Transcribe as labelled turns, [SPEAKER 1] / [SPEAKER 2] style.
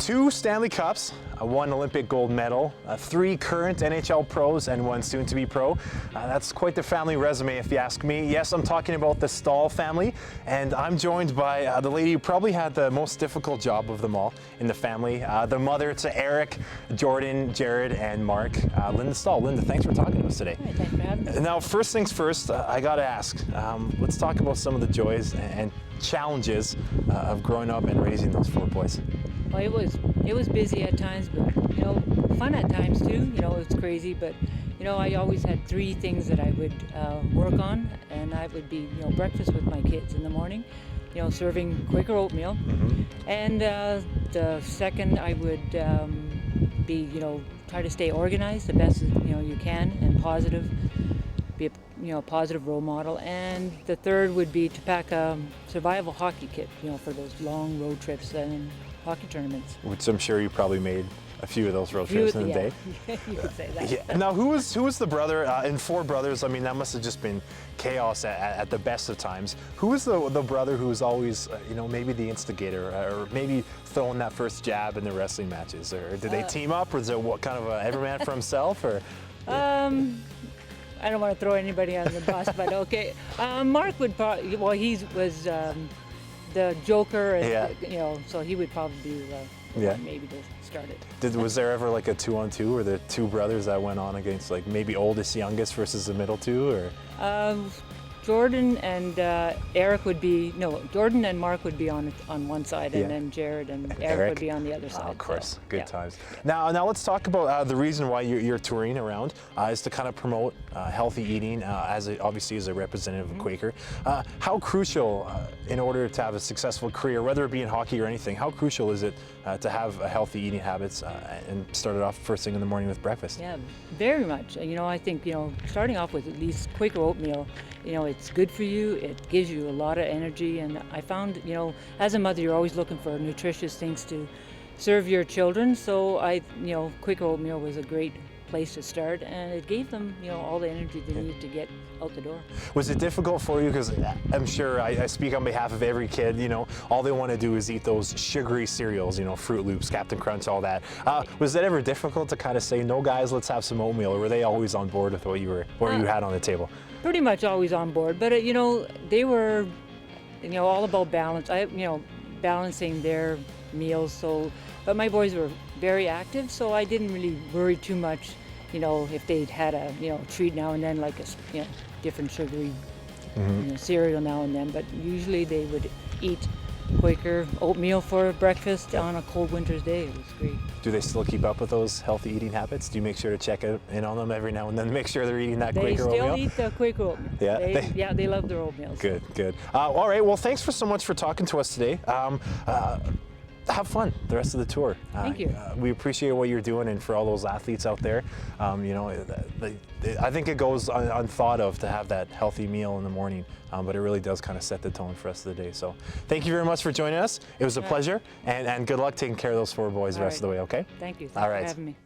[SPEAKER 1] 2 Stanley Cups, 1 Olympic gold medal, 3 current NHL pros, and 1 soon-to-be pro. That's quite the family resume, if you ask me. Yes, I'm talking about the Staal family, and I'm joined by the lady who probably had the most difficult job of them all in the family, the mother to Eric, Jordan, Jared, and Mark, Linda Staal. Linda, thanks for talking to us today.
[SPEAKER 2] Hey, thanks for having me.
[SPEAKER 1] Now, first things first, I gotta ask, let's talk about some of the joys and challenges of growing up and raising those 4 boys.
[SPEAKER 2] Well, it was busy at times, but fun at times too. It's crazy, but I always had 3 things that I would work on, and I would be breakfast with my kids in the morning, serving Quaker oatmeal, and the second I would be try to stay organized the best you can and positive, be a positive role model, and the third would be to pack a survival hockey kit for those long road trips and hockey tournaments.
[SPEAKER 1] Which I'm sure you probably made a few of those road trips in the day.
[SPEAKER 2] You could say that.
[SPEAKER 1] Yeah. Now, who was the brother in 4 brothers? I mean, that must have just been chaos at the best of times. Who was the brother who was always, maybe the instigator, or maybe throwing that first jab in the wrestling matches? Or did they team up, or is it what kind of every man for himself? Or
[SPEAKER 2] I don't want to throw anybody on the bus, but okay. Mark would probably, well, he was the joker, and, so he would probably be the one maybe to start it.
[SPEAKER 1] Was there ever like a 2-on-2, or the 2 brothers that went on against like maybe oldest, youngest versus the middle 2, or?
[SPEAKER 2] Jordan and Eric would be, Jordan and Mark would be on one side, and then Jared and Eric would be on the other side.
[SPEAKER 1] Oh, of course,
[SPEAKER 2] so,
[SPEAKER 1] good times. Now let's talk about the reason why you're touring around is to kind of promote healthy eating, obviously as a representative of Quaker. How crucial, in order to have a successful career, whether it be in hockey or anything, how crucial is it to have healthy eating habits and start it off first thing in the morning with breakfast?
[SPEAKER 2] Yeah, very much. I think, starting off with at least Quaker oatmeal, it's good for you, it gives you a lot of energy, and I found, as a mother, you're always looking for nutritious things to serve your children, so Quaker oatmeal was a great place to start, and it gave them, all the energy they needed to get out the door.
[SPEAKER 1] Was it difficult for you? Because I'm sure I speak on behalf of every kid, all they want to do is eat those sugary cereals, Fruit Loops, Captain Crunch, all that. Was it ever difficult to kind of say, no guys, let's have some oatmeal, or were they always on board with what you had on the table?
[SPEAKER 2] Pretty much always on board, but they were, all about balance. Balancing their meals. So, but my boys were very active, so I didn't really worry too much. If they'd had a treat now and then, like a different sugary cereal now and then. But usually they would eat Quaker oatmeal for breakfast on a cold winter's day. It was great.
[SPEAKER 1] Do they still keep up with those healthy eating habits? Do you make sure to check in on them every now and then, make sure they're eating that Quaker oatmeal?
[SPEAKER 2] They still eat the Quaker oatmeal.
[SPEAKER 1] Yeah?
[SPEAKER 2] They love their oatmeal.
[SPEAKER 1] Good. All right, well, thanks so much for talking to us today. Have fun the rest of the tour.
[SPEAKER 2] Thank you.
[SPEAKER 1] We appreciate what you're doing, and for all those athletes out there, I think it goes unthought of to have that healthy meal in the morning, but it really does kind of set the tone for the rest of the day. So thank you very much for joining us. It was a pleasure, and good luck taking care of those 4 boys the rest of the way, okay?
[SPEAKER 2] Thank you.
[SPEAKER 1] All right.
[SPEAKER 2] Thanks for having me.